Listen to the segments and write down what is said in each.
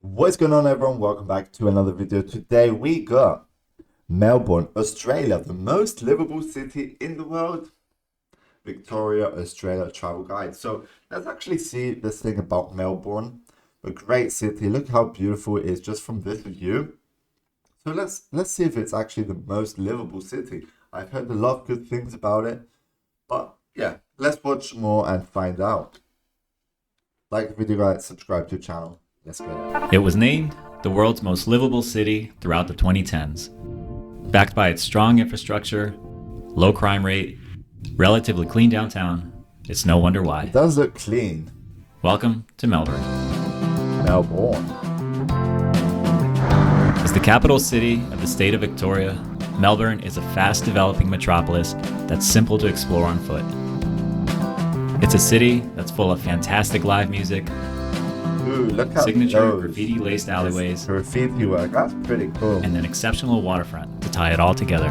What's going on, everyone? Welcome back to another video. Today we got Melbourne, Australia, the most livable city in the world. Victoria, Australia travel guide. So let's actually see this thing about Melbourne. A great city. Look how beautiful it is just from this view. So let's see if it's actually the most livable city. I've heard a lot of good things about it, but yeah, let's watch more and find out. Like the video, guys, subscribe to the channel. Let's go. It was named the world's most livable city throughout the 2010s. Backed by its strong infrastructure, low crime rate, relatively clean downtown, it's no wonder why. It does look clean. Welcome to Melbourne. Melbourne. As the capital city of the state of Victoria, Melbourne is a fast developing metropolis that's simple to explore on foot. It's a city that's full of fantastic live music, Ooh, look at signature those. graffiti-laced alleyways, Graffiti work, that's pretty cool. and an exceptional waterfront to tie it all together.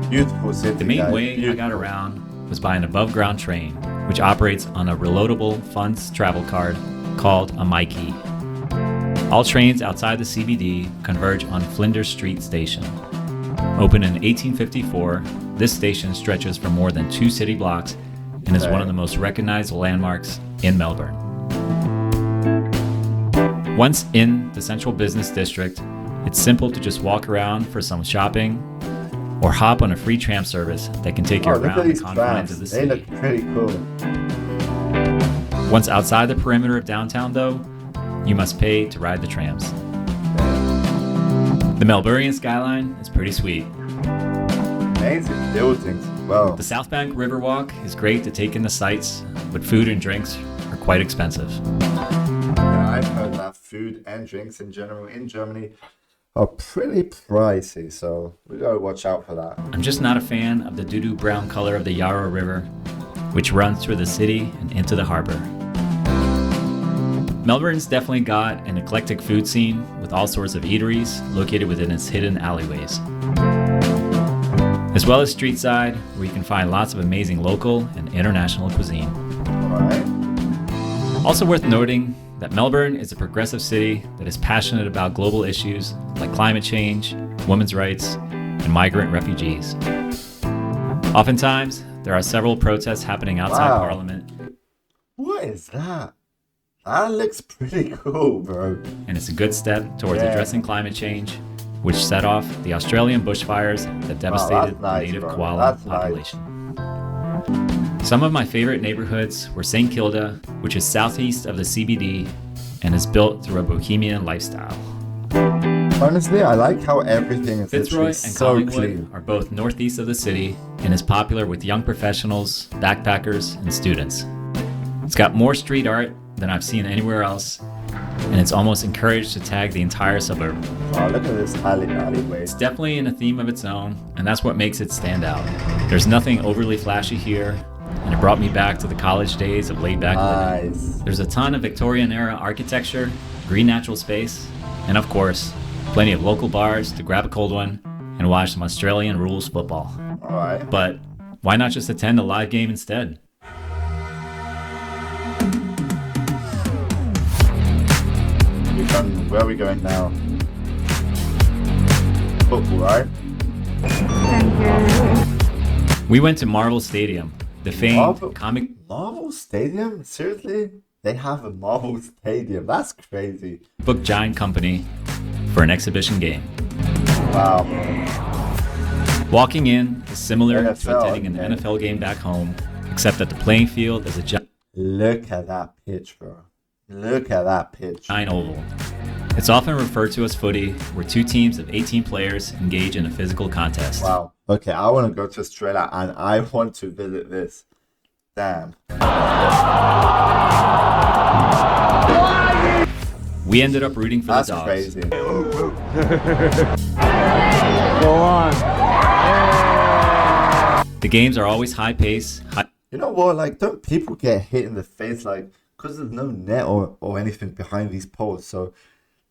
Beautiful city. The main guys. way I Beautiful. got around was by an above-ground train, which operates on a reloadable funds travel card called a Myki. All trains outside the CBD converge on Flinders Street Station. Opened in 1854, this station stretches for more than 2 city blocks and is one of the most recognized landmarks in Melbourne. Once in the central business district, it's simple to just walk around for some shopping or hop on a free tram service that can take you Look at around the these confines trams. of the They city. look pretty cool. Once outside the perimeter of downtown, though, you must pay to ride the trams. The Melbournian skyline is pretty sweet. Amazing buildings. Well, The South Bank Riverwalk is great to take in the sights, but food and drinks are quite expensive. yeah, I've heard that food and drinks in general in Germany are pretty pricey, so we gotta watch out for that. I'm just not a fan of the doo-doo brown color of the Yarra River, which runs through the city and into the harbor. Melbourne's definitely got an eclectic food scene with all sorts of eateries located within its hidden alleyways, as well as street side, where you can find lots of amazing local and international cuisine. Alright. Also worth noting that Melbourne is a progressive city that is passionate about global issues like climate change, women's rights, and migrant refugees. Oftentimes, there are several protests happening outside Wow. Parliament, What is that? That looks pretty cool, bro. and it's a good step towards Yeah. addressing climate change, which set off the Australian bushfires that devastated nice, the native bro. koala That's nice. population. Some of my favorite neighborhoods were St. Kilda, which is southeast of the CBD and is built through a bohemian lifestyle. Honestly, I like how everything is Fitzroy literally and so Collingwood clean. are both northeast of the city and is popular with young professionals, backpackers, and students. It's got more street art than I've seen anywhere else, and it's almost encouraged to tag the entire suburb. Oh, look at this alleyway. It's definitely in a theme of its own, and that's what makes it stand out. There's nothing overly flashy here, and it brought me back to the college days of laid-back living. Nice. There's a ton of Victorian-era architecture, green natural space, and of course, plenty of local bars to grab a cold one and watch some Australian rules football. Alright. But why not just attend a live game instead? Where are we going now? Football, right? We went to Marvel Stadium, the famed Marvel? comic Marvel Stadium? Seriously? They have a Marvel Stadium. That's crazy. book giant company for an exhibition game. Wow. Walking in is similar to NFL, attending an okay. NFL game back home, except that the playing field is a Look at that pitch, bro. Look at that pitch. giant oval. It's often referred to as footy, where 2 teams of 18 players engage in a physical contest. Wow. Okay, I want to go to Australia and I want to visit this. Damn. We ended up rooting for That's the dogs. crazy. Go on. The games are always high pace, You know what? Like, don't people get hit in the face, like, because there's no net or anything behind these poles, so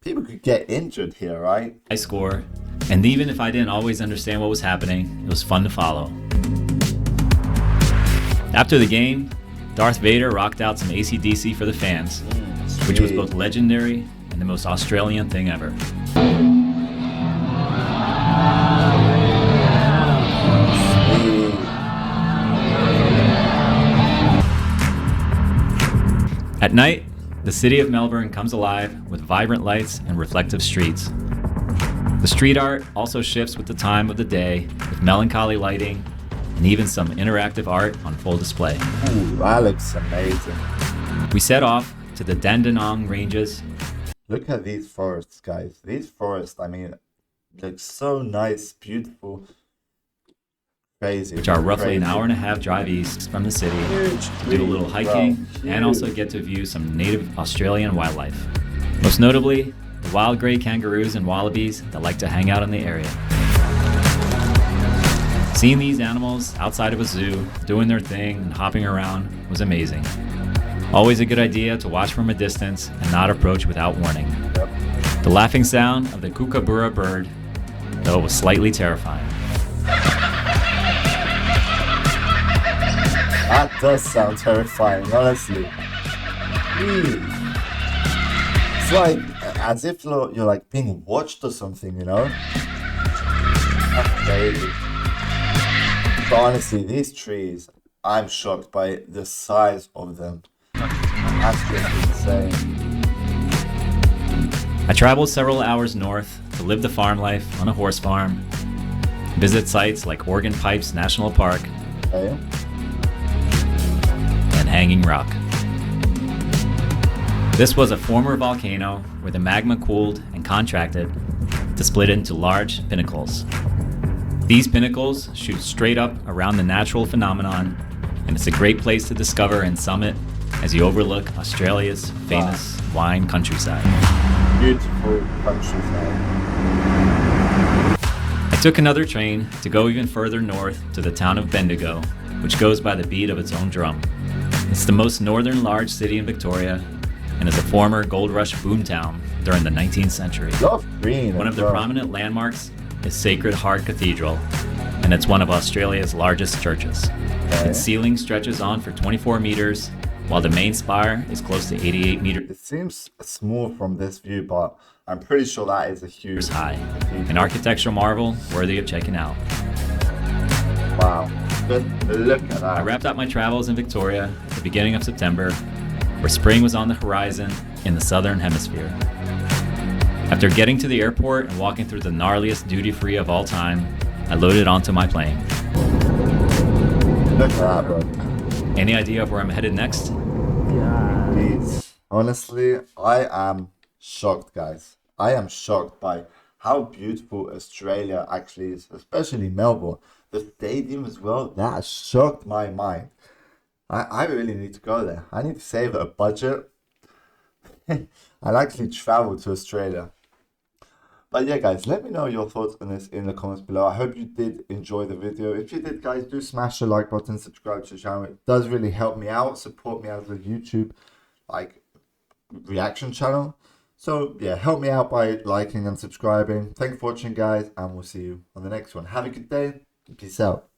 people could get injured here, right? high score, and even if I didn't always understand what was happening, it was fun to follow. After the game, Darth Vader rocked out some AC/DC for the fans, which was both legendary and the most Australian thing ever. At night, the city of Melbourne comes alive with vibrant lights and reflective streets. The street art also shifts with the time of the day, with melancholy lighting and even some interactive art on full display. Ooh, that looks amazing. We set off to the Dandenong Ranges. Look at these forests, guys. These forests, I mean, look so nice, beautiful, crazy. Which are roughly an crazy. hour and a half drive east from the city, Huge to do a little trees, hiking bro. and also get to view some native Australian wildlife. Most notably, the wild grey kangaroos and wallabies that like to hang out in the area. Seeing these animals outside of a zoo, doing their thing and hopping around was amazing. Always a good idea to watch from a distance and not approach without warning. Yep. The laughing sound of the kookaburra bird, though, was slightly terrifying. That does sound terrifying, honestly. It's like as if you're like being watched or something, you know? That's crazy. But honestly, these trees, I'm shocked by the size of them. That's just insane. I traveled several hours north to live the farm life on a horse farm, visit sites like Organ Pipes National Park Okay. and Hanging Rock. This was a former volcano where the magma cooled and contracted to split into large pinnacles. These pinnacles shoot straight up around the natural phenomenon, and it's a great place to discover and summit as you overlook Australia's famous wine countryside. Beautiful countryside. I took another train to go even further north to the town of Bendigo, which goes by the beat of its own drum. It's the most northern large city in Victoria and is a former gold rush boomtown during the 19th century. Love green. One of as the well. prominent landmarks is Sacred Heart Cathedral, and it's one of Australia's largest churches. Okay. Its ceiling stretches on for 24 meters, while the main spire is close to 88 meters It seems small from this view, but I'm pretty sure that is a huge high, an architectural marvel worthy of checking out. Wow. Just look at I that. wrapped up my travels in Victoria at the beginning of September, where spring was on the horizon in the southern hemisphere. After getting to the airport and walking through the gnarliest duty-free of all time, I loaded onto my plane. Look at that, bro. Any idea of where I'm headed next? Jeez. Honestly, I am shocked, guys. I am shocked by how beautiful Australia actually is, especially Melbourne. The stadium as well, that shocked my mind. I really need to go there. I need to save a budget. I'll actually travel to Australia. But yeah, guys, let me know your thoughts on this in the comments below. I hope you did enjoy the video. If you did, guys, do smash the like button, subscribe to the channel. It does really help me out, support me as a YouTube reaction channel. So yeah, help me out by liking and subscribing. Thanks for watching, guys, and we'll see you on the next one. Have a good day. Peace out.